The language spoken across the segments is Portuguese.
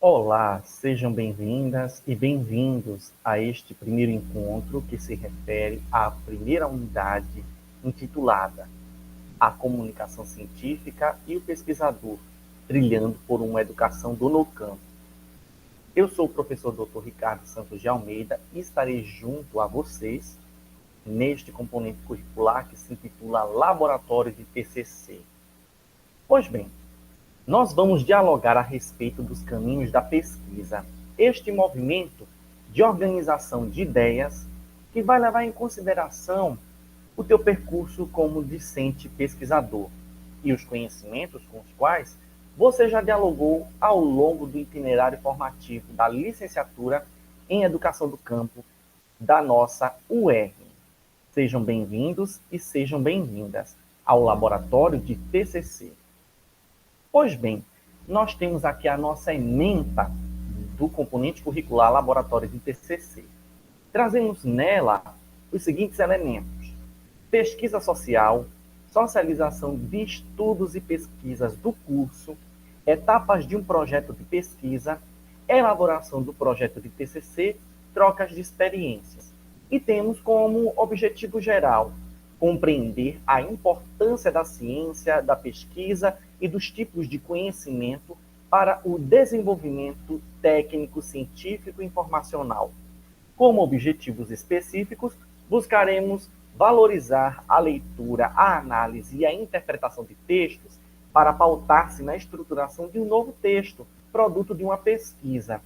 Olá, sejam bem-vindas e bem-vindos a este primeiro encontro que se refere à primeira unidade intitulada A Comunicação Científica e o Pesquisador, trilhando por uma educação do campo. Eu sou o professor Dr. Ricardo Santos de Almeida e estarei junto a vocês neste componente curricular que se intitula Laboratório de TCC. Pois bem, nós vamos dialogar a respeito dos caminhos da pesquisa, este movimento de organização de ideias que vai levar em consideração o teu percurso como discente pesquisador e os conhecimentos com os quais você já dialogou ao longo do itinerário formativo da licenciatura em Educação do Campo da nossa UERN. Sejam bem-vindos e sejam bem-vindas ao laboratório de TCC. Pois bem, nós temos aqui a nossa ementa do componente curricular Laboratório de TCC. Trazemos nela os seguintes elementos: pesquisa social, socialização de estudos e pesquisas do curso, etapas de um projeto de pesquisa, elaboração do projeto de TCC, trocas de experiências. E temos como objetivo geral compreender a importância da ciência, da pesquisa e dos tipos de conhecimento para o desenvolvimento técnico, científico e informacional. Como objetivos específicos, buscaremos valorizar a leitura, a análise e a interpretação de textos para pautar-se na estruturação de um novo texto, produto de uma pesquisa.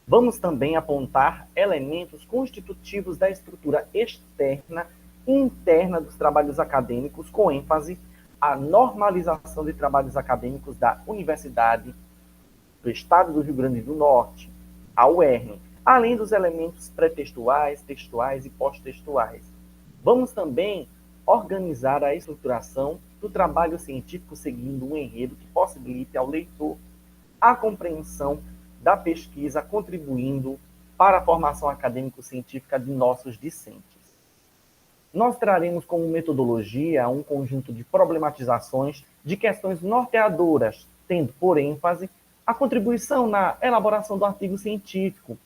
Vamos também apontar elementos constitutivos da estrutura externa e interna dos trabalhos acadêmicos, com ênfase à normalização de trabalhos acadêmicos da Universidade do Estado do Rio Grande do Norte, a UERN, além dos elementos pré-textuais, textuais e pós-textuais. Vamos também organizar a estruturação do trabalho científico seguindo um enredo que possibilite ao leitor a compreensão da pesquisa, contribuindo para a formação acadêmico-científica de nossos discentes. Nós traremos como metodologia um conjunto de problematizações de questões norteadoras, tendo por ênfase a contribuição na elaboração do artigo científico,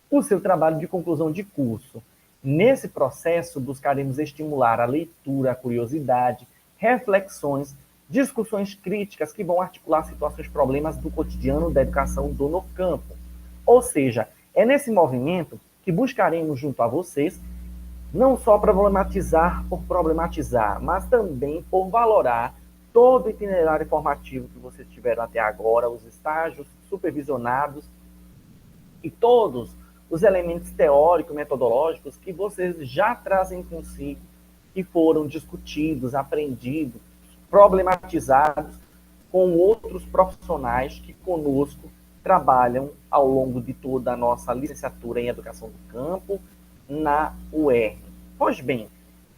o seu trabalho de conclusão de curso. Nesse processo, buscaremos estimular a leitura, a curiosidade, reflexões, discussões críticas que vão articular situações, problemas do cotidiano da educação no campo. Ou seja, é nesse movimento que buscaremos junto a vocês não só problematizar por problematizar, mas também por valorar todo o itinerário formativo que vocês tiveram até agora, os estágios supervisionados e todos os elementos teóricos, metodológicos que vocês já trazem consigo, que foram discutidos, aprendidos, problematizados com outros profissionais que conosco trabalham ao longo de toda a nossa licenciatura em Educação do Campo, na UERN. Pois bem,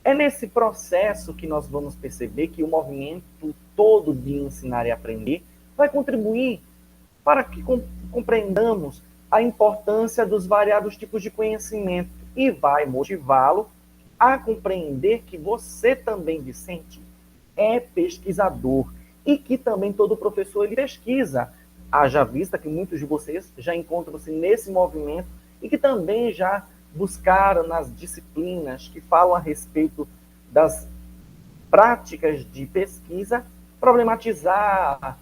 é nesse processo que nós vamos perceber que o movimento todo de ensinar e aprender vai contribuir para que compreendamos a importância dos variados tipos de conhecimento e vai motivá-lo a compreender que você também, discente, é pesquisador e que também todo professor ele pesquisa. Haja vista que muitos de vocês já encontram-se nesse movimento e que também já buscaram nas disciplinas que falam a respeito das práticas de pesquisa, problematizar,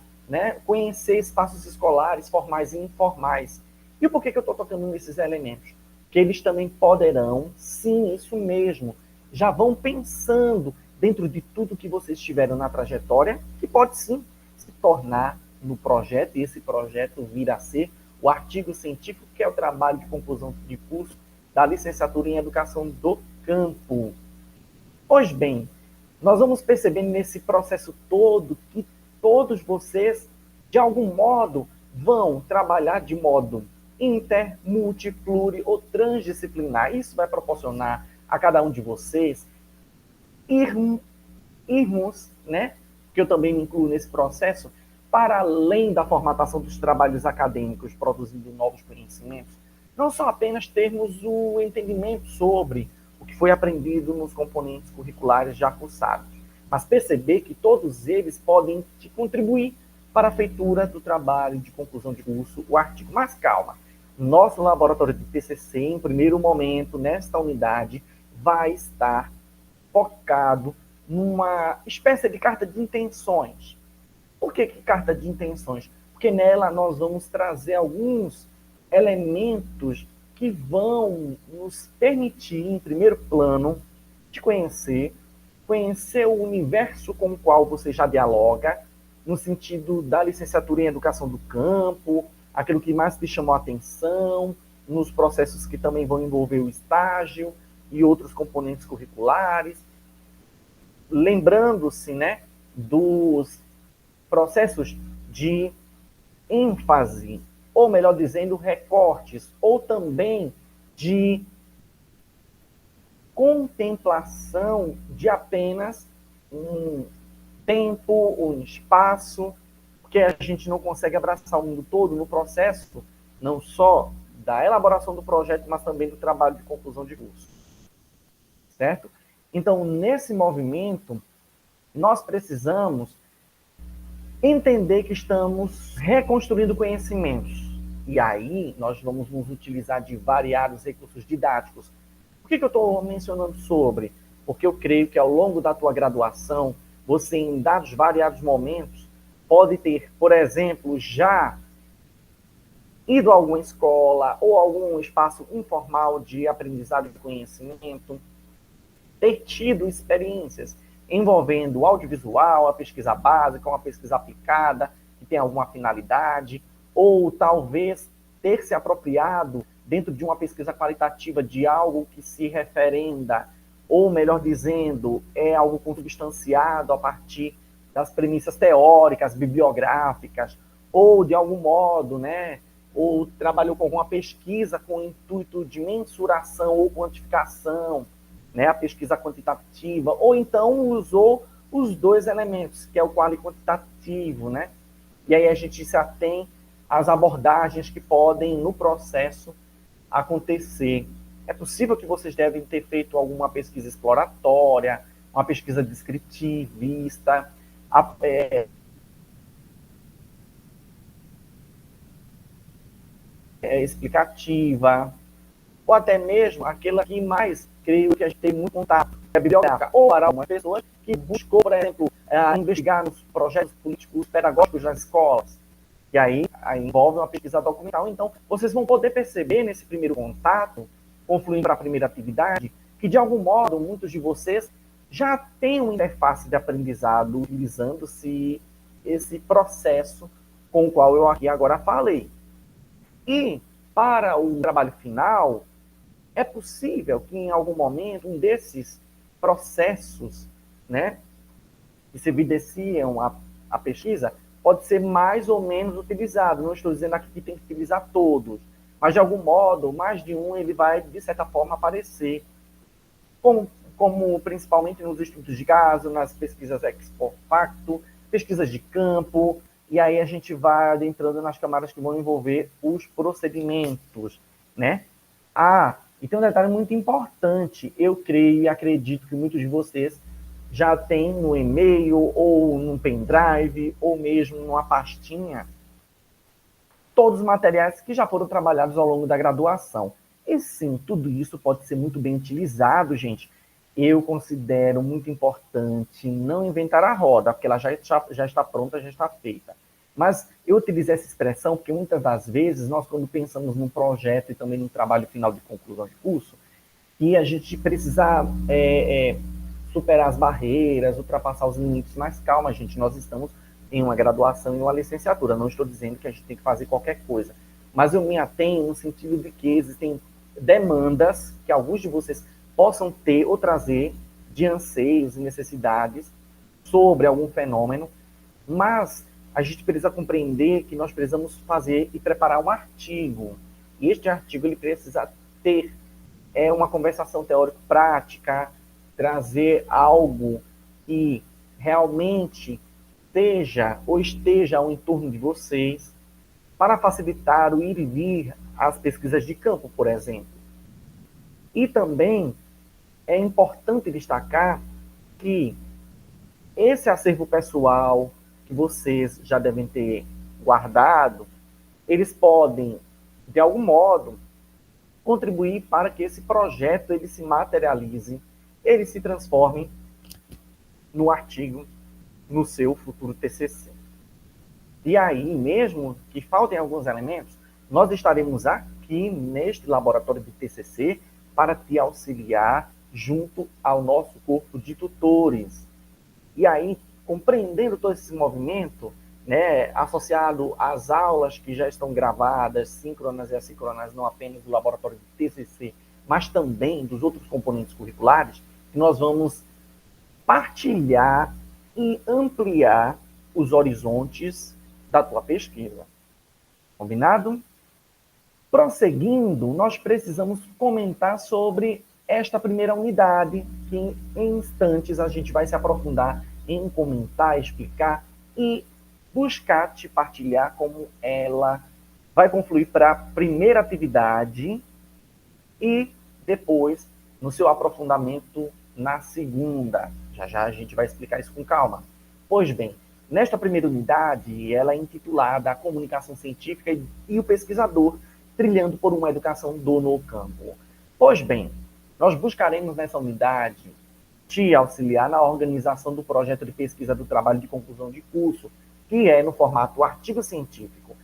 conhecer espaços escolares, formais e informais. E por que eu estou tocando nesses elementos? Que eles também poderão, sim, isso mesmo, já vão pensando dentro de tudo que vocês tiveram na trajetória, que pode sim se tornar no projeto, e esse projeto vir a ser o artigo científico, que é o trabalho de conclusão de curso da licenciatura em Educação do Campo. Pois bem, nós vamos percebendo nesse processo todo que todos vocês, de algum modo, vão trabalhar de modo inter, multi, pluri ou transdisciplinar. Isso vai proporcionar a cada um de vocês irmos, que eu também me incluo nesse processo, para além da formatação dos trabalhos acadêmicos, produzindo novos conhecimentos, não só apenas termos o entendimento sobre o que foi aprendido nos componentes curriculares já cursados, mas perceber que todos eles podem te contribuir para a feitura do trabalho de conclusão de curso, o artigo. Mas calma, nosso laboratório de TCC, em primeiro momento, nesta unidade, vai estar focado numa espécie de carta de intenções. Por que carta de intenções? Porque nela nós vamos trazer alguns elementos que vão nos permitir, em primeiro plano, te conhecer o universo com o qual você já dialoga, no sentido da licenciatura em educação do campo, aquilo que mais te chamou a atenção, nos processos que também vão envolver o estágio e outros componentes curriculares. Lembrando-se, né, dos processos de ênfase, ou melhor dizendo, recortes, ou também de contemplação de apenas um tempo, um espaço, porque a gente não consegue abraçar o mundo todo no processo, não só da elaboração do projeto, mas também do trabalho de conclusão de curso. Certo? Então, nesse movimento, nós precisamos entender que estamos reconstruindo conhecimentos. E aí, nós vamos nos utilizar de variados recursos didáticos. Por que eu estou mencionando sobre? Porque eu creio que ao longo da tua graduação, você, em dados variados momentos, pode ter, por exemplo, já ido a alguma escola ou algum espaço informal de aprendizado de conhecimento, ter tido experiências envolvendo o audiovisual, a pesquisa básica, uma pesquisa aplicada, que tem alguma finalidade, ou talvez ter se apropriado dentro de uma pesquisa qualitativa de algo que se referenda, ou melhor dizendo, é algo consubstanciado a partir das premissas teóricas, bibliográficas, ou de algum modo, né, ou trabalhou com alguma pesquisa com o intuito de mensuração ou quantificação, né, a pesquisa quantitativa, ou então usou os dois elementos, que é o quali quantitativo, né? E aí a gente se atém às abordagens que podem, no processo, acontecer. É possível que vocês devem ter feito alguma pesquisa exploratória, uma pesquisa descritivista, explicativa, ou até mesmo aquela que mais, creio que a gente tem muito contato, que é a bibliográfica, ou para algumas pessoas que buscou, por exemplo, investigar nos projetos políticos pedagógicos das escolas. E aí envolve uma pesquisa documental. Então, vocês vão poder perceber nesse primeiro contato, confluindo para a primeira atividade, que de algum modo muitos de vocês já têm uma interface de aprendizado utilizando-se esse processo com o qual eu aqui agora falei. E para o trabalho final, é possível que em algum momento um desses processos, né, que se evidenciam a pesquisa, pode ser mais ou menos utilizado. Não estou dizendo aqui que tem que utilizar todos, mas de algum modo, mais de um ele vai, de certa forma, aparecer. Como principalmente nos estudos de caso, nas pesquisas ex post facto, pesquisas de campo, e aí a gente vai adentrando nas camadas que vão envolver os procedimentos, né? E tem um detalhe muito importante, eu creio e acredito que muitos de vocês já têm no e-mail, ou num pendrive, ou mesmo numa pastinha, todos os materiais que já foram trabalhados ao longo da graduação. E sim, tudo isso pode ser muito bem utilizado, gente. Eu considero muito importante não inventar a roda, porque ela já está pronta, já está feita. Mas eu utilizei essa expressão porque muitas das vezes nós, quando pensamos num projeto e também no trabalho final de conclusão de curso, e a gente precisa superar as barreiras, ultrapassar os limites, mas calma, gente, nós estamos em uma graduação e uma licenciatura. Não estou dizendo que a gente tem que fazer qualquer coisa, mas eu me atenho no sentido de que existem demandas que alguns de vocês possam ter ou trazer de anseios e necessidades sobre algum fenômeno, mas a gente precisa compreender que nós precisamos fazer e preparar um artigo. E este artigo ele precisa ter uma conversação teórico-prática, trazer algo que realmente esteja ao entorno de vocês, para facilitar o ir e vir às pesquisas de campo, por exemplo. E também é importante destacar que esse acervo pessoal, que vocês já devem ter guardado, eles podem, de algum modo, contribuir para que esse projeto ele se materialize, ele se transforme no artigo, no seu futuro TCC. E aí, mesmo que faltem alguns elementos, nós estaremos aqui neste laboratório de TCC para te auxiliar junto ao nosso corpo de tutores. E aí, compreendendo todo esse movimento, né, associado às aulas que já estão gravadas, síncronas e assíncronas, não apenas do laboratório de TCC, mas também dos outros componentes curriculares, que nós vamos partilhar e ampliar os horizontes da tua pesquisa. Combinado? Prosseguindo, nós precisamos comentar sobre esta primeira unidade, que em instantes a gente vai se aprofundar em comentar, explicar e buscar te partilhar como ela vai confluir para a primeira atividade e depois no seu aprofundamento na segunda. Já já a gente vai explicar isso com calma. Pois bem, nesta primeira unidade, ela é intitulada A Comunicação Científica e o Pesquisador, trilhando por uma educação no campo. Pois bem, nós buscaremos nessa unidade te auxiliar na organização do projeto de pesquisa do trabalho de conclusão de curso, que é no formato artigo científico.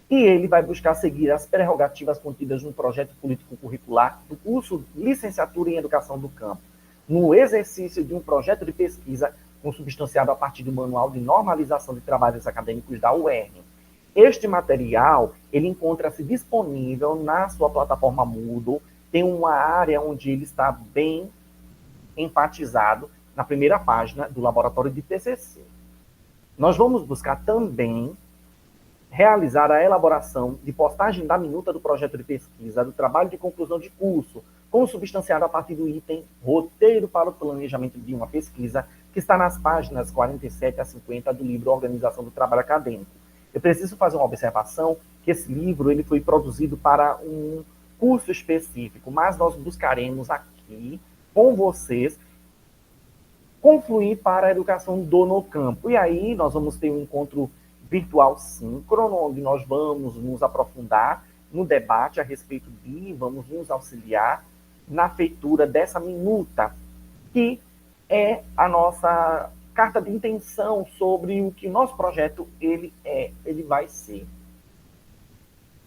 E ele vai buscar seguir as prerrogativas contidas no projeto político-curricular do curso Licenciatura em Educação do Campo, no exercício de um projeto de pesquisa consubstanciado a partir do Manual de Normalização de Trabalhos Acadêmicos da UERN. Este material, ele encontra-se disponível na sua plataforma Moodle, tem uma área onde ele está bem enfatizado na primeira página do laboratório de TCC. Nós vamos buscar também realizar a elaboração de postagem da minuta do projeto de pesquisa, do trabalho de conclusão de curso, consubstanciado a partir do item Roteiro para o Planejamento de uma Pesquisa, que está nas páginas 47 a 50 do livro Organização do Trabalho Acadêmico. Eu preciso fazer uma observação que esse livro ele foi produzido para um curso específico, mas nós buscaremos aqui, com vocês, confluir para a educação no campo. E aí nós vamos ter um encontro virtual síncrono, onde nós vamos nos aprofundar no debate a respeito de, vamos nos auxiliar na feitura dessa minuta, que é a nossa carta de intenção sobre o que nosso projeto ele vai ser.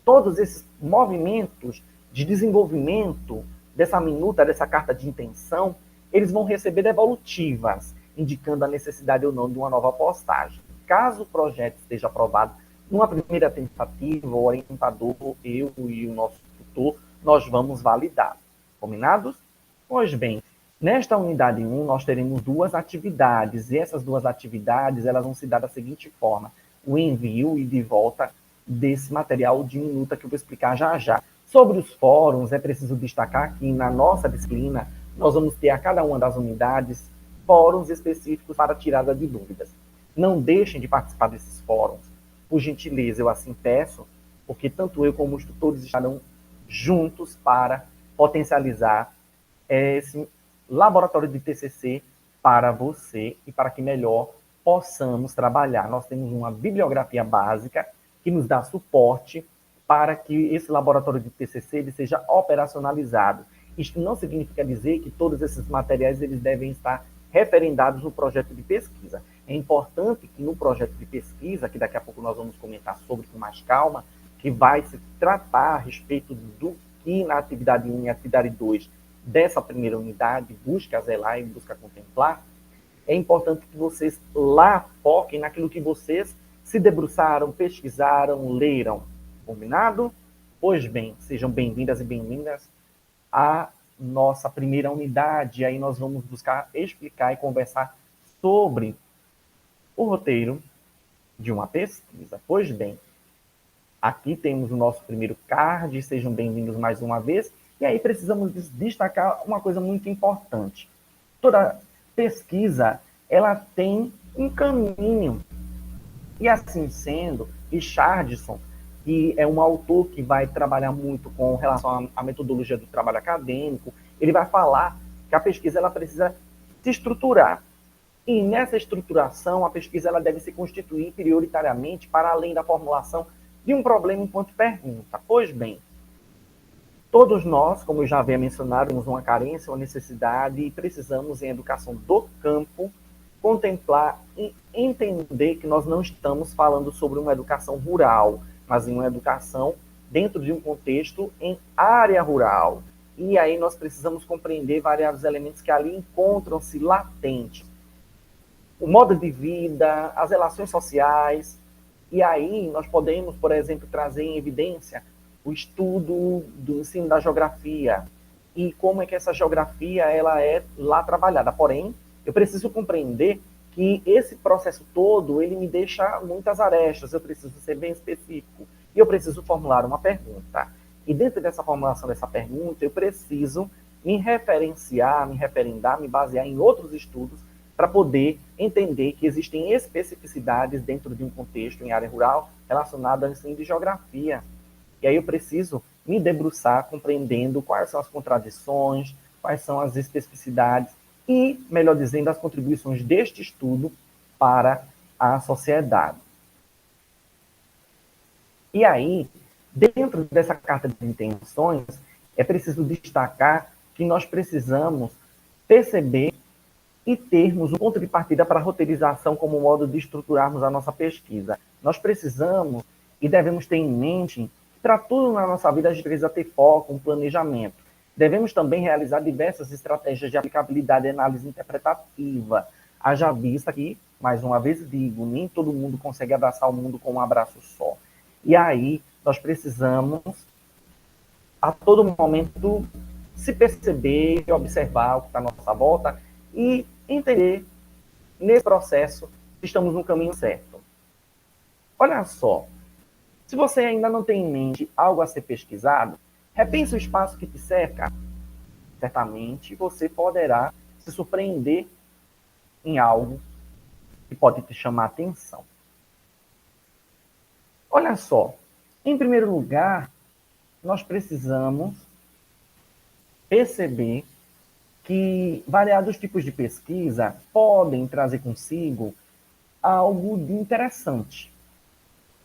Todos esses movimentos de desenvolvimento dessa minuta, dessa carta de intenção, eles vão receber devolutivas, indicando a necessidade ou não de uma nova postagem. Caso o projeto esteja aprovado numa primeira tentativa, o orientador, eu e o nosso tutor, nós vamos validar. Combinados? Pois bem, nesta unidade 1, nós teremos duas atividades, e essas duas atividades elas vão se dar da seguinte forma: o envio e de volta desse material de minuta que eu vou explicar já já. Sobre os fóruns, é preciso destacar que na nossa disciplina, nós vamos ter a cada uma das unidades fóruns específicos para tirada de dúvidas. Não deixem de participar desses fóruns. Por gentileza, eu assim peço, porque tanto eu como os tutores estarão juntos para potencializar esse laboratório de TCC para você e para que melhor possamos trabalhar. Nós temos uma bibliografia básica que nos dá suporte para que esse laboratório de TCC ele seja operacionalizado. Isto não significa dizer que todos esses materiais eles devem estar referendados no projeto de pesquisa. É importante que no projeto de pesquisa, que daqui a pouco nós vamos comentar sobre com mais calma, que vai se tratar a respeito do que na atividade 1 e atividade 2 dessa primeira unidade, busca zelar e busca contemplar, é importante que vocês lá foquem naquilo que vocês se debruçaram, pesquisaram, leram. Combinado? Pois bem, sejam bem-vindas e bem-vindas à nossa primeira unidade. Aí nós vamos buscar explicar e conversar sobre o roteiro de uma pesquisa. Pois bem, aqui temos o nosso primeiro card, sejam bem-vindos mais uma vez. E aí precisamos destacar uma coisa muito importante. Toda pesquisa, ela tem um caminho. E assim sendo, Richardson, que é um autor que vai trabalhar muito com relação à metodologia do trabalho acadêmico, ele vai falar que a pesquisa ela precisa se estruturar. E nessa estruturação, a pesquisa ela deve se constituir prioritariamente para além da formulação de um problema enquanto pergunta. Pois bem, todos nós, como eu já havia mencionado, temos uma carência, uma necessidade e precisamos, em educação do campo, contemplar e entender que nós não estamos falando sobre uma educação rural, mas em uma educação dentro de um contexto em área rural. E aí nós precisamos compreender variados elementos que ali encontram-se latentes. O modo de vida, as relações sociais, e aí nós podemos, por exemplo, trazer em evidência o estudo do ensino da geografia e como é que essa geografia ela é lá trabalhada. Porém, eu preciso compreender que esse processo todo ele me deixa muitas arestas, eu preciso ser bem específico e eu preciso formular uma pergunta. E dentro dessa formulação dessa pergunta, eu preciso me referenciar, me referendar, me basear em outros estudos para poder entender que existem especificidades dentro de um contexto em área rural relacionado ao ensino de geografia. E aí eu preciso me debruçar compreendendo quais são as contradições, quais são as especificidades e, melhor dizendo, as contribuições deste estudo para a sociedade. E aí, dentro dessa carta de intenções, é preciso destacar que nós precisamos perceber e termos um ponto de partida para a roteirização como modo de estruturarmos a nossa pesquisa. Nós precisamos e devemos ter em mente que para tudo na nossa vida a gente precisa ter foco, um planejamento. Devemos também realizar diversas estratégias de aplicabilidade e análise interpretativa. Haja vista que, mais uma vez digo, nem todo mundo consegue abraçar o mundo com um abraço só. E aí nós precisamos, a todo momento, se perceber, observar o que está à nossa volta e entender, nesse processo, se estamos no caminho certo. Olha só, se você ainda não tem em mente algo a ser pesquisado, repense o espaço que te cerca. Certamente você poderá se surpreender em algo que pode te chamar a atenção. Olha só, em primeiro lugar, nós precisamos perceber que variados tipos de pesquisa podem trazer consigo algo de interessante.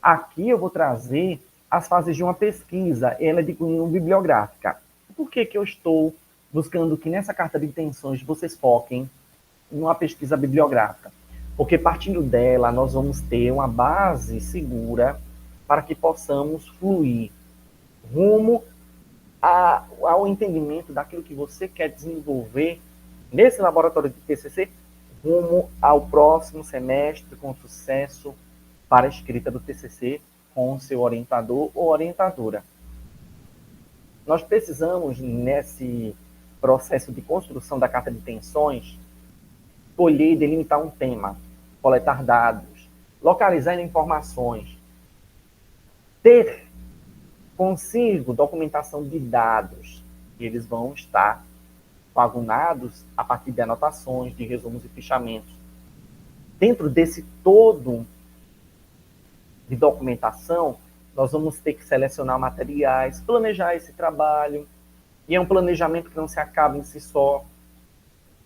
Aqui eu vou trazer as fases de uma pesquisa, ela é de cunho bibliográfica. Por que eu estou buscando que nessa carta de intenções vocês foquem numa pesquisa bibliográfica? Porque partindo dela, nós vamos ter uma base segura para que possamos fluir rumo ao entendimento daquilo que você quer desenvolver nesse laboratório de TCC, rumo ao próximo semestre com sucesso para a escrita do TCC com o seu orientador ou orientadora. Nós precisamos, nesse processo de construção da carta de intenções, escolher e delimitar um tema, coletar dados, localizar informações, ter consigo documentação de dados, e eles vão estar coagunados a partir de anotações, de resumos e fichamentos. Dentro desse todo de documentação, nós vamos ter que selecionar materiais, planejar esse trabalho, e é um planejamento que não se acaba em si só.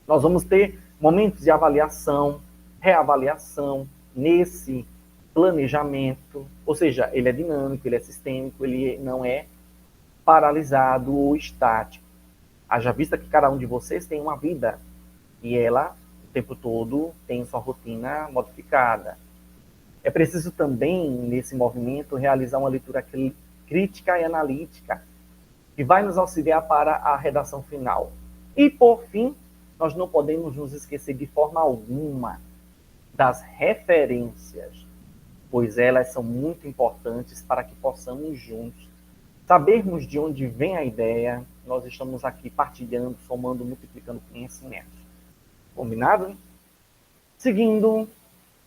Nós vamos ter momentos de avaliação, reavaliação nesse planejamento, ou seja, ele é dinâmico, ele é sistêmico, ele não é paralisado ou estático. Haja vista que cada um de vocês tem uma vida e ela, o tempo todo, tem sua rotina modificada. É preciso também, nesse movimento, realizar uma leitura crítica e analítica que vai nos auxiliar para a redação final. E, por fim, nós não podemos nos esquecer de forma alguma das referências, pois elas são muito importantes para que possamos juntos sabermos de onde vem a ideia. Nós estamos aqui partilhando, somando, multiplicando conhecimentos. Combinado? Seguindo,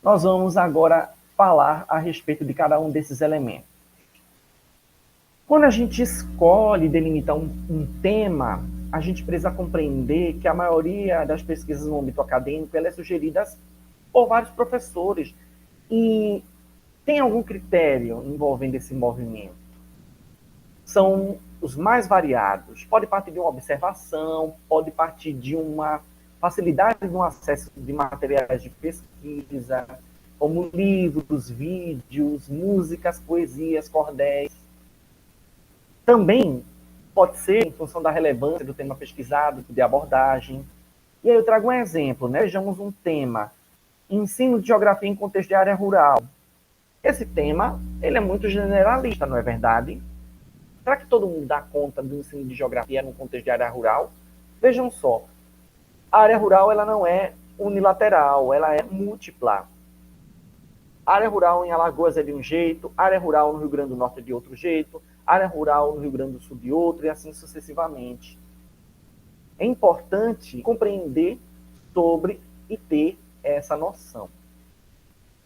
nós vamos agora falar a respeito de cada um desses elementos. Quando a gente escolhe delimitar um tema, a gente precisa compreender que a maioria das pesquisas no âmbito acadêmico ela é sugerida por vários professores e tem algum critério envolvendo esse movimento. São os mais variados. Pode partir de uma observação, pode partir de uma facilidade no acesso de materiais de pesquisa, como livros, vídeos, músicas, poesias, cordéis. Também pode ser em função da relevância do tema pesquisado, de abordagem. E aí eu trago um exemplo, né? Vejamos um tema, ensino de geografia em contexto de área rural. Esse tema, ele é muito generalista, não é verdade? Será que todo mundo dá conta do ensino de geografia no contexto de área rural? Vejam só, a área rural ela não é unilateral, ela é múltipla. A área rural em Alagoas é de um jeito, a área rural no Rio Grande do Norte é de outro jeito, a área rural no Rio Grande do Sul de outro, e assim sucessivamente. É importante compreender sobre e ter essa noção.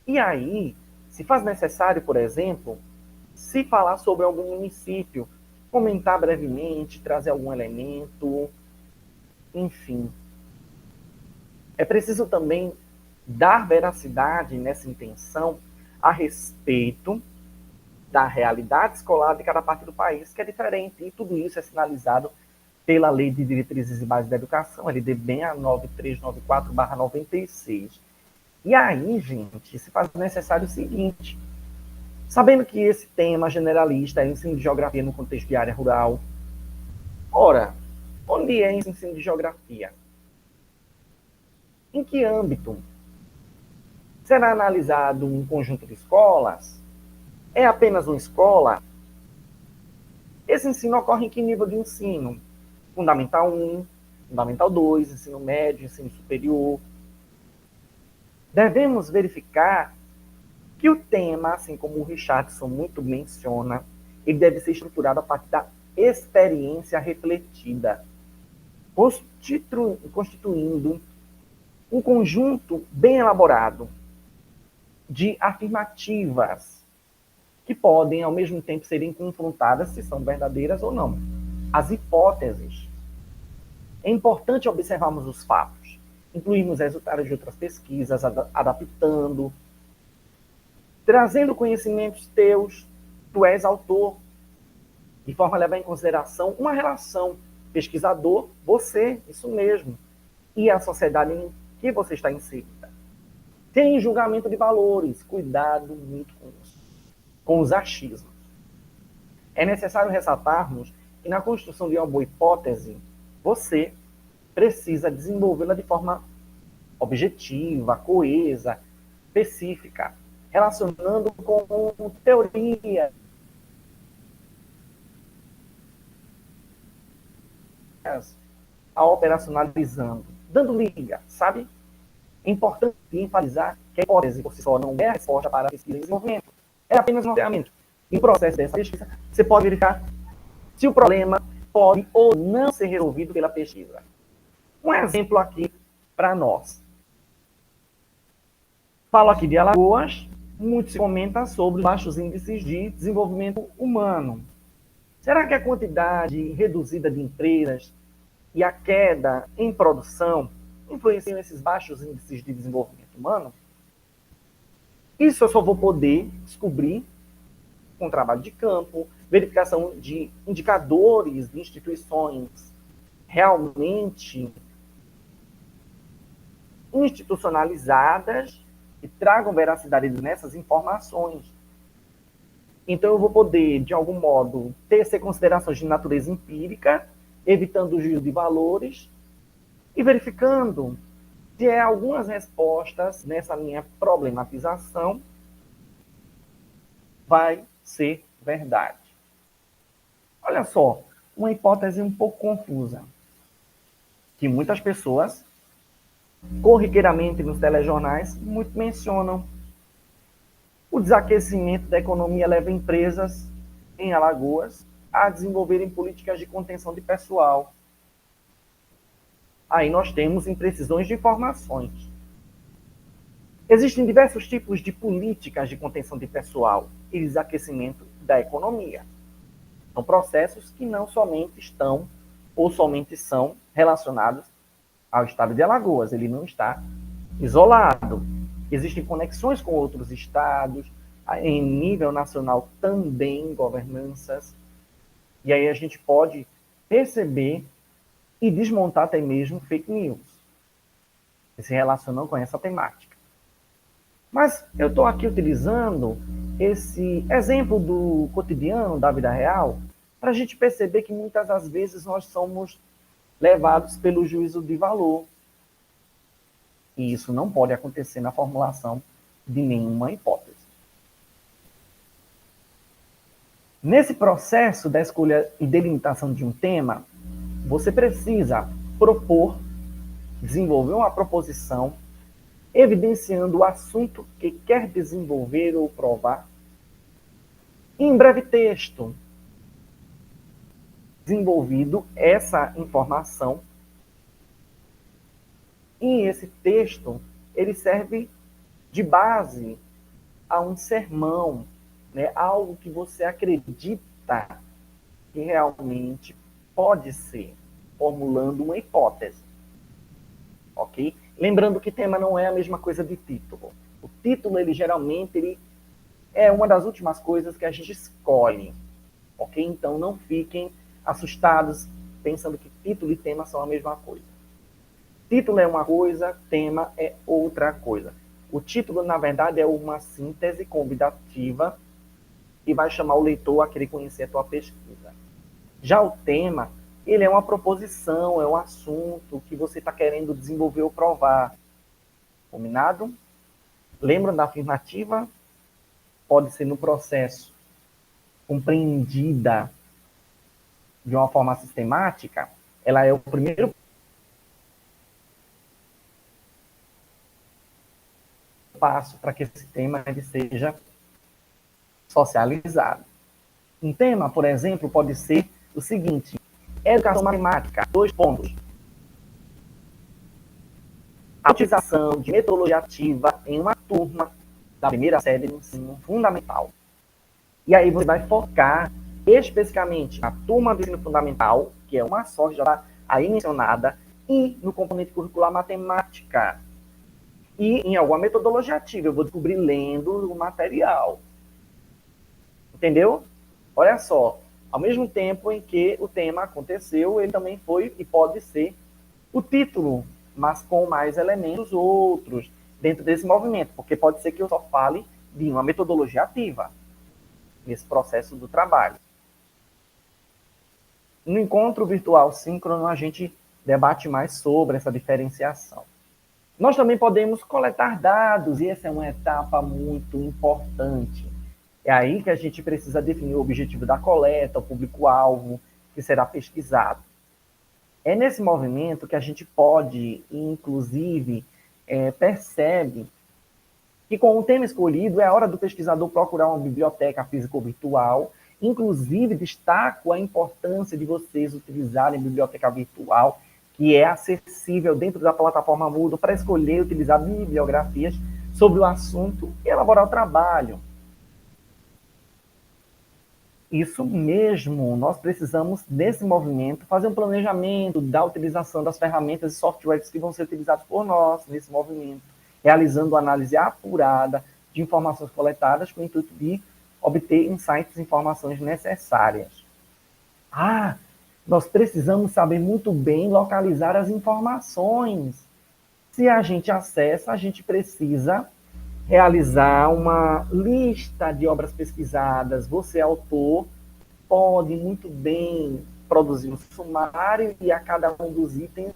E aí, se faz necessário, por exemplo, se falar sobre algum município, comentar brevemente, trazer algum elemento, enfim. É preciso também dar veracidade nessa intenção a respeito da realidade escolar de cada parte do país, que é diferente, e tudo isso é sinalizado pela Lei de Diretrizes e Bases da Educação, LDB 9394/96. E aí, gente, se faz necessário o seguinte, sabendo que esse tema generalista é ensino de geografia no contexto de área rural, ora, onde é esse ensino de geografia? Em que âmbito? Será analisado um conjunto de escolas? É apenas uma escola? Esse ensino ocorre em que nível de ensino? Fundamental 1, Fundamental 2, ensino médio, ensino superior. Devemos verificar que o tema, assim como o Richardson muito menciona, ele deve ser estruturado a partir da experiência refletida, constituindo um conjunto bem elaborado de afirmativas que podem, ao mesmo tempo, serem confrontadas se são verdadeiras ou não. As hipóteses. É importante observarmos os fatos, incluirmos resultados de outras pesquisas, adaptando, trazendo conhecimentos teus, tu és autor, de forma a levar em consideração uma relação pesquisador, você, isso mesmo, e a sociedade em que você está inserida. Tem julgamento de valores, cuidado muito com os achismos. É necessário ressaltarmos que na construção de uma boa hipótese, você precisa desenvolvê-la de forma objetiva, coesa, específica, relacionando com teoria, a operacionalizando, dando liga, sabe? É importante enfatizar que a hipótese por si só não é a resposta para a pesquisa e desenvolvimento. É apenas um mapeamento. Em processo dessa pesquisa, você pode verificar se o problema pode ou não ser resolvido pela pesquisa. Um exemplo aqui para nós. Falo aqui de Alagoas, muito se comenta sobre os baixos índices de desenvolvimento humano. Será que a quantidade reduzida de empresas e a queda em produção influenciam esses baixos índices de desenvolvimento humano? Isso eu só vou poder descobrir com trabalho de campo, verificação de indicadores de instituições realmente institucionalizadas que tragam veracidade nessas informações. Então eu vou poder, de algum modo, tecer considerações de natureza empírica, evitando o juízo de valores e verificando se algumas respostas nessa minha problematização vai ser verdade. Olha só, uma hipótese um pouco confusa, que muitas pessoas, corriqueiramente nos telejornais, muito mencionam. O desaquecimento da economia leva empresas em Alagoas a desenvolverem políticas de contenção de pessoal. Aí nós temos imprecisões de informações. Existem diversos tipos de políticas de contenção de pessoal e desaquecimento da economia. São processos que não somente estão ou somente são relacionados ao estado de Alagoas. Ele não está isolado. Existem conexões com outros estados, em nível nacional também, governanças. E aí a gente pode perceber e desmontar até mesmo fake news. que se relacionam com essa temática. Mas eu estou aqui utilizando esse exemplo do cotidiano, da vida real, para a gente perceber que muitas das vezes nós somos levados pelo juízo de valor. E isso não pode acontecer na formulação de nenhuma hipótese. Nesse processo da escolha e delimitação de um tema, você precisa propor, desenvolver uma proposição, evidenciando o assunto que quer desenvolver ou provar. Em breve texto, desenvolvido essa informação, e esse texto ele serve de base a um sermão, né? Algo que você acredita que realmente pode ser, formulando uma hipótese. Ok? Lembrando que tema não é a mesma coisa de título. O título, ele geralmente é uma das últimas coisas que a gente escolhe. Ok? Então não fiquem assustados pensando que título e tema são a mesma coisa. Título é uma coisa, tema é outra coisa. O título, na verdade, é uma síntese convidativa que vai chamar o leitor a querer conhecer a tua pesquisa. Já o tema, ele é uma proposição, é um assunto que você está querendo desenvolver ou provar. Combinado? Lembram da afirmativa? Pode ser no processo compreendida de uma forma sistemática. Ela é o primeiro passo para que esse tema ele seja socializado. Um tema, por exemplo, pode ser o seguinte: educação matemática, 2 pontos. A utilização de metodologia ativa em uma turma da primeira série do ensino fundamental. E aí você vai focar especificamente na turma do ensino fundamental, que é uma só, já está aí mencionada, e no componente curricular matemática. E em alguma metodologia ativa, eu vou descobrir lendo o material. Entendeu? Olha só, ao mesmo tempo em que o tema aconteceu, ele também foi e pode ser o título, mas com mais elementos outros dentro desse movimento, porque pode ser que eu só fale de uma metodologia ativa nesse processo do trabalho. No encontro virtual síncrono, a gente debate mais sobre essa diferenciação. Nós também podemos coletar dados, e essa é uma etapa muito importante. É aí que a gente precisa definir o objetivo da coleta, o público-alvo que será pesquisado. É nesse movimento que a gente pode, inclusive, percebe que com o tema escolhido é hora do pesquisador procurar uma biblioteca físico-virtual. Inclusive, destaco a importância de vocês utilizarem biblioteca virtual, que é acessível dentro da plataforma Moodle, para escolher e utilizar bibliografias sobre o assunto e elaborar o trabalho. Isso mesmo, nós precisamos, nesse movimento, fazer um planejamento da utilização das ferramentas e softwares que vão ser utilizados por nós nesse movimento, realizando análise apurada de informações coletadas com o intuito de obter insights e informações necessárias. Nós precisamos saber muito bem localizar as informações. Se a gente acessa, a gente precisa realizar uma lista de obras pesquisadas. Você, autor, pode muito bem produzir um sumário e a cada um dos itens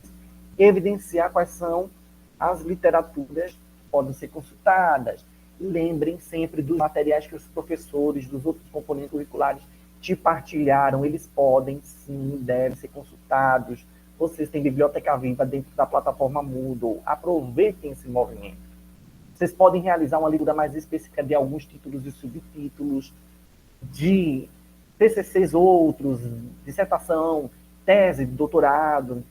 evidenciar quais são as literaturas que podem ser consultadas. Lembrem sempre dos materiais que os professores dos outros componentes curriculares te partilharam. Eles podem, sim, devem ser consultados. Vocês têm biblioteca viva dentro da plataforma Moodle. Aproveitem esse movimento. Vocês podem realizar uma leitura mais específica de alguns títulos e subtítulos, de TCCs outros, dissertação, tese, doutorado,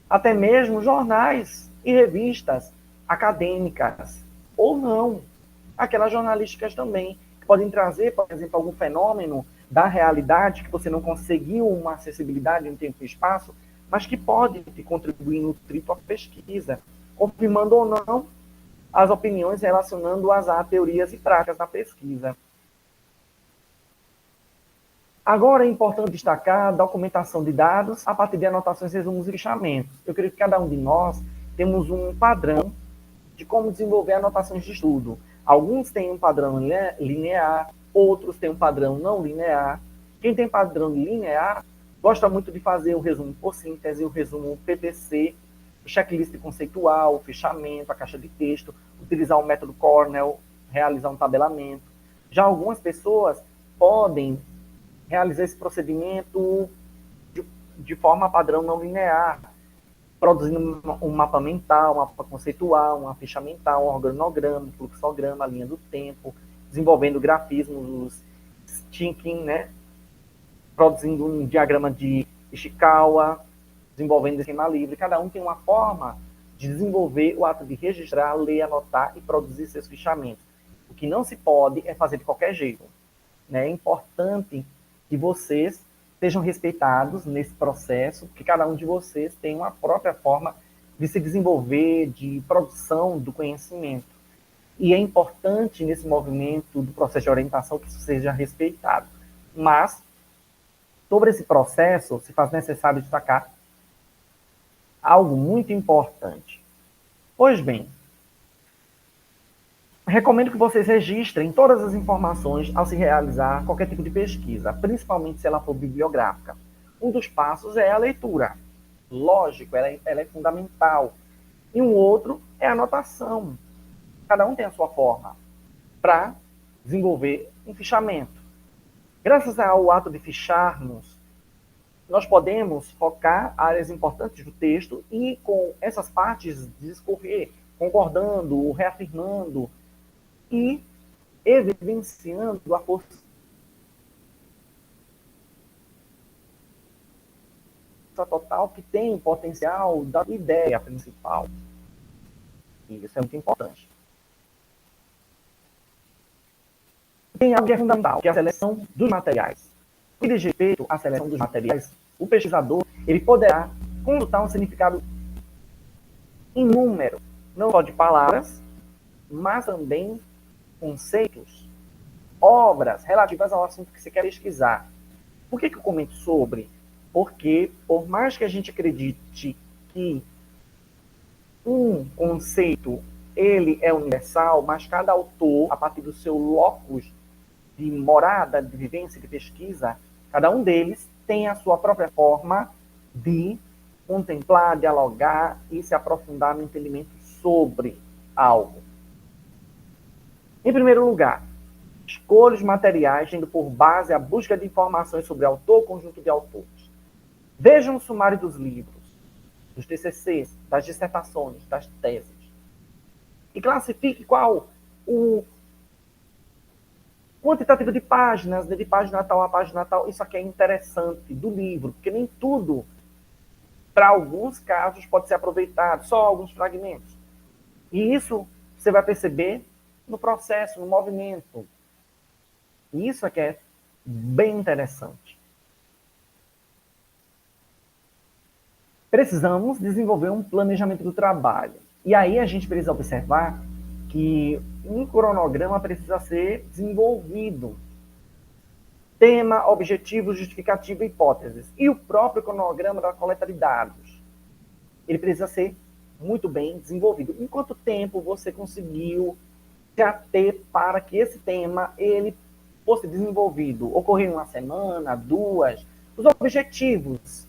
até mesmo jornais e revistas acadêmicas, ou não, aquelas jornalísticas também, que podem trazer, por exemplo, algum fenômeno da realidade que você não conseguiu uma acessibilidade em tempo e espaço, mas que pode te contribuir no trito à pesquisa, confirmando ou não as opiniões relacionando-as a teorias e práticas da pesquisa. Agora é importante destacar a documentação de dados a partir de anotações, resumos e fichamentos. Eu creio que cada um de nós temos um padrão de como desenvolver anotações de estudo. Alguns têm um padrão linear, outros têm um padrão não linear. Quem tem padrão linear gosta muito de fazer o resumo por síntese, o resumo PPC, o checklist conceitual, o fechamento, a caixa de texto, utilizar o método Cornell, realizar um tabelamento. Já algumas pessoas podem realizar esse procedimento de forma padrão não linear, produzindo um mapa mental, um mapa conceitual, uma ficha mental, um organograma, um fluxograma, a linha do tempo, desenvolvendo grafismos, os thinking, né? Produzindo um diagrama de Ishikawa, desenvolvendo esquema livre. Cada um tem uma forma de desenvolver o ato de registrar, ler, anotar e produzir seus fichamentos. O que não se pode é fazer de qualquer jeito. Né? É importante que vocês sejam respeitados nesse processo, que cada um de vocês tem uma própria forma de se desenvolver, de produção do conhecimento. E é importante nesse movimento do processo de orientação que isso seja respeitado. Mas, sobre esse processo, se faz necessário destacar algo muito importante. Pois bem, recomendo que vocês registrem todas as informações ao se realizar qualquer tipo de pesquisa, principalmente se ela for bibliográfica. Um dos passos é a leitura. Lógico, ela é fundamental. E um outro é a anotação. Cada um tem a sua forma para desenvolver um fichamento. Graças ao ato de ficharmos, nós podemos focar áreas importantes do texto e, com essas partes, discorrer, concordando, reafirmando e evidenciando a força total que tem o potencial da ideia principal. E isso é muito importante. Tem algo que é fundamental, que é a seleção dos materiais. O que diz respeito à seleção dos materiais, o pesquisador ele poderá consultar um significado inúmero, não só de palavras, mas também conceitos, obras relativas ao assunto que você quer pesquisar. Por que eu comento sobre? Porque, por mais que a gente acredite que um conceito ele é universal, mas cada autor, a partir do seu locus de morada, de vivência, de pesquisa, cada um deles tem a sua própria forma de contemplar, dialogar e se aprofundar no entendimento sobre algo. Em primeiro lugar, escolha os materiais tendo por base a busca de informações sobre autor ou conjunto de autores. Vejam o sumário dos livros, dos TCCs, das dissertações, das teses. E classifique qual o quantitativo de páginas, de página tal a página tal. Isso aqui é interessante do livro, porque nem tudo, para alguns casos, pode ser aproveitado, só alguns fragmentos. E isso você vai perceber no processo, no movimento. E isso aqui é bem interessante. Precisamos desenvolver um planejamento do trabalho. E aí a gente precisa observar que um cronograma precisa ser desenvolvido. Tema, objetivo, justificativo e hipóteses. E o próprio cronograma da coleta de dados. Ele precisa ser muito bem desenvolvido. Em quanto tempo você conseguiu se ater para que esse tema ele fosse desenvolvido? Ocorreu em uma semana, duas? Os objetivos.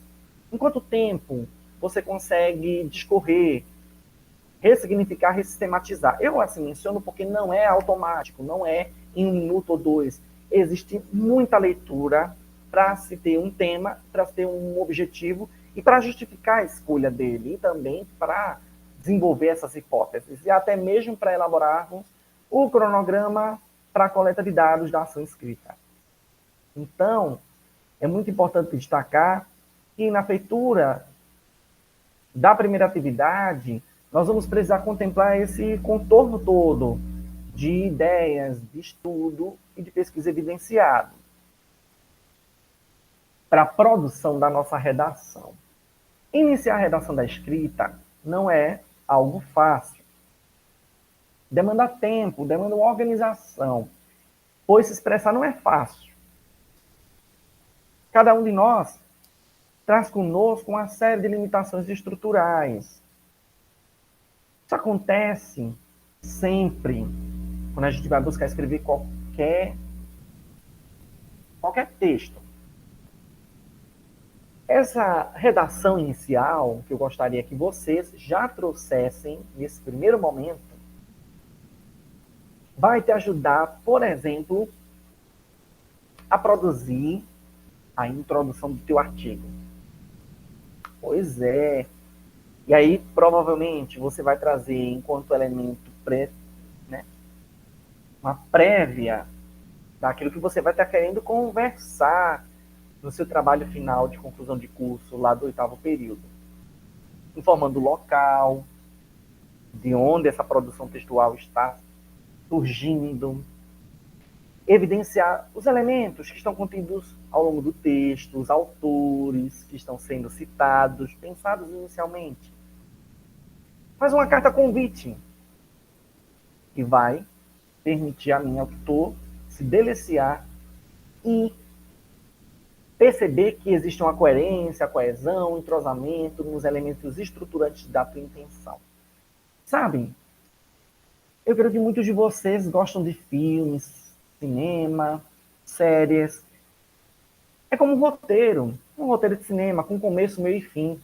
Em quanto tempo você consegue discorrer, ressignificar, ressistematizar? Eu assim menciono porque não é automático, não é em 1 minuto ou 2. Existe muita leitura para se ter um tema, para se ter um objetivo e para justificar a escolha dele e também para desenvolver essas hipóteses e até mesmo para elaborarmos o cronograma para a coleta de dados da ação escrita. Então, é muito importante destacar que na feitura da primeira atividade, nós vamos precisar contemplar esse contorno todo de ideias, de estudo e de pesquisa evidenciado para a produção da nossa redação. Iniciar a redação da escrita não é algo fácil. Demanda tempo, demanda uma organização, pois se expressar não é fácil. Cada um de nós traz conosco uma série de limitações estruturais. Isso acontece sempre quando a gente vai buscar escrever qualquer texto. Essa redação inicial, que eu gostaria que vocês já trouxessem nesse primeiro momento, vai te ajudar, por exemplo, a produzir a introdução do teu artigo. Pois é. E aí, provavelmente, você vai trazer, enquanto elemento uma prévia daquilo que você vai estar querendo conversar no seu trabalho final de conclusão de curso, lá do 8º período. Informando o local, de onde essa produção textual está surgindo, evidenciar os elementos que estão contidos ao longo do texto, os autores que estão sendo citados, pensados inicialmente. Faz uma carta convite, que vai permitir a mim, ao tutor, se deliciar e perceber que existe uma coerência, coesão, entrosamento nos elementos estruturantes da tua intenção. Sabem? Eu creio que muitos de vocês gostam de filmes, cinema, séries. É como um roteiro de cinema, com começo, meio e fim.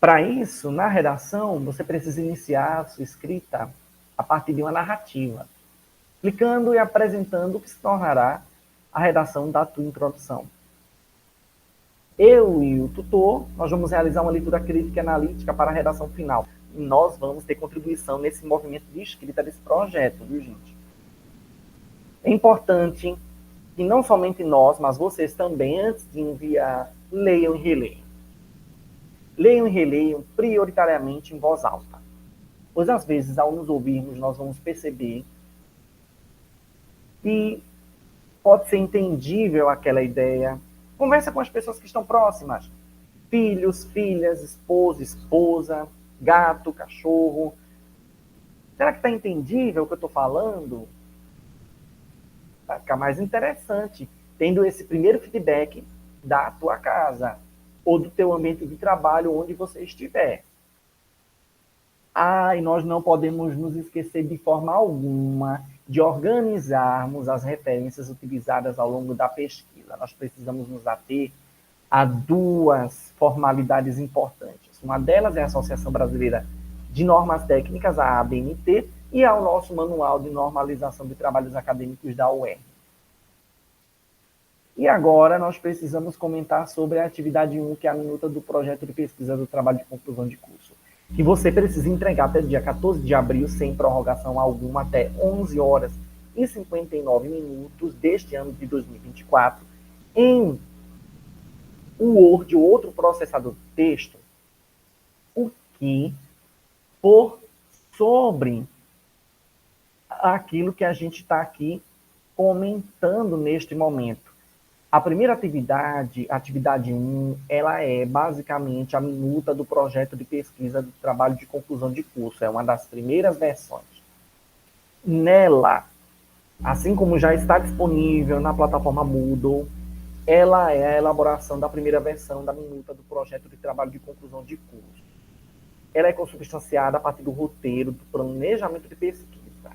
Para isso, na redação, você precisa iniciar a sua escrita a partir de uma narrativa, explicando e apresentando o que se tornará a redação da tua introdução. Eu e o tutor, nós vamos realizar uma leitura crítica e analítica para a redação final. E nós vamos ter contribuição nesse movimento de escrita desse projeto, viu, gente? É importante que não somente nós, mas vocês também, antes de enviar, leiam e releiam. Leiam e releiam prioritariamente em voz alta. Pois, às vezes, ao nos ouvirmos, nós vamos perceber que pode ser entendível aquela ideia. Conversa com as pessoas que estão próximas. Filhos, filhas, esposo, esposa, gato, cachorro. Será que está entendível o que eu estou falando? Vai ficar mais interessante, tendo esse primeiro feedback da tua casa ou do teu ambiente de trabalho, onde você estiver. E nós não podemos nos esquecer de forma alguma de organizarmos as referências utilizadas ao longo da pesquisa. Nós precisamos nos ater a duas formalidades importantes. Uma delas é a Associação Brasileira de Normas Técnicas, a ABNT, e ao nosso Manual de Normalização de Trabalhos Acadêmicos da UERN. E agora nós precisamos comentar sobre a atividade 1, que é a minuta do projeto de pesquisa do trabalho de conclusão de curso, que você precisa entregar até o dia 14 de abril, sem prorrogação alguma, até 11 horas e 59 minutos deste ano de 2024, em um Word ou outro processador de texto, o que for sobre aquilo que a gente está aqui comentando neste momento. A primeira atividade, atividade 1, ela é basicamente a minuta do projeto de pesquisa do trabalho de conclusão de curso. É uma das primeiras versões. Nela, assim como já está disponível na plataforma Moodle, ela é a elaboração da primeira versão da minuta do projeto de trabalho de conclusão de curso. Ela é consubstanciada a partir do roteiro do planejamento de pesquisa,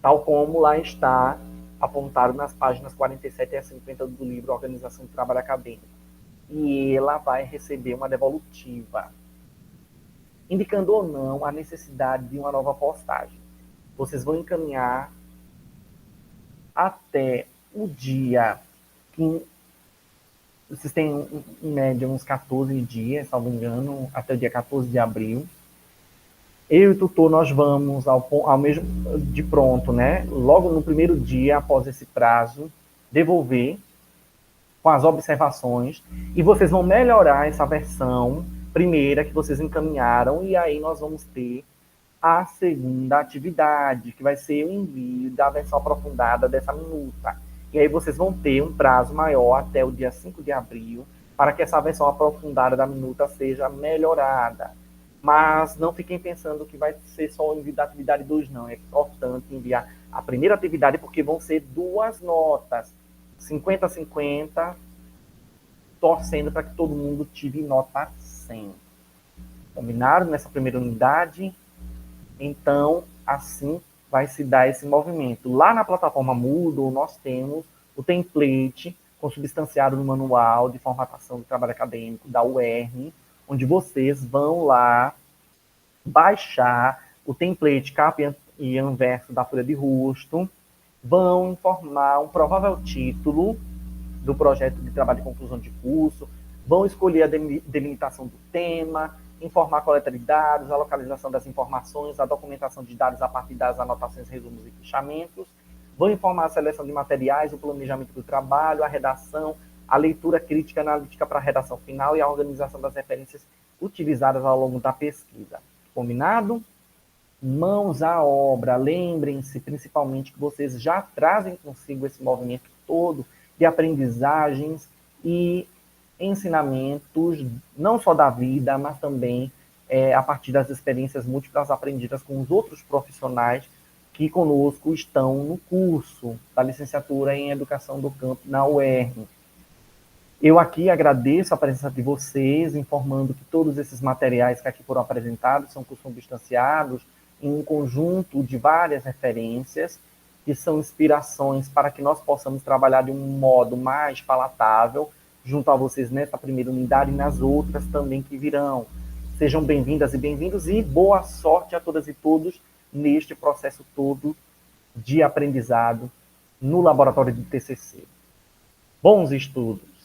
tal como lá está apontado nas páginas 47 a 50 do livro Organização do Trabalho Acadêmico. E ela vai receber uma devolutiva, indicando ou não a necessidade de uma nova postagem. Vocês vão encaminhar até o dia que vocês têm, em média, uns 14 dias, salvo engano, até o dia 14 de abril. Eu e o tutor, nós vamos ao mesmo de pronto, né? Logo no primeiro dia, após esse prazo, devolver com as observações, e vocês vão melhorar essa versão primeira que vocês encaminharam, e aí nós vamos ter a segunda atividade, que vai ser o envio da versão aprofundada dessa minuta. E aí vocês vão ter um prazo maior até o dia 5 de abril para que essa versão aprofundada da minuta seja melhorada. Mas não fiquem pensando que vai ser só o envio da atividade 2, não. É importante enviar a primeira atividade, porque vão ser duas notas, 50-50, torcendo para que todo mundo tire nota 100. Combinado nessa primeira unidade? Então, assim vai se dar esse movimento. Lá na plataforma Moodle, nós temos o template consubstanciado no manual de formatação do trabalho acadêmico da UERN, onde vocês vão lá baixar o template capa e anverso da folha de rosto, vão informar um provável título do projeto de trabalho de conclusão de curso, vão escolher a delimitação do tema, informar a coleta de dados, a localização das informações, a documentação de dados a partir das anotações, resumos e fichamentos, vão informar a seleção de materiais, o planejamento do trabalho, a redação, a leitura crítica analítica para a redação final e a organização das referências utilizadas ao longo da pesquisa. Combinado? Mãos à obra. Lembrem-se, principalmente, que vocês já trazem consigo esse movimento todo de aprendizagens e ensinamentos, não só da vida, mas também a partir das experiências múltiplas aprendidas com os outros profissionais que conosco estão no curso da licenciatura em Educação do Campo na UERN. Eu aqui agradeço a presença de vocês, informando que todos esses materiais que aqui foram apresentados são consubstanciados em um conjunto de várias referências, que são inspirações para que nós possamos trabalhar de um modo mais palatável junto a vocês nessa primeira unidade e nas outras também que virão. Sejam bem-vindas e bem-vindos e boa sorte a todas e todos neste processo todo de aprendizado no laboratório de TCC. Bons estudos!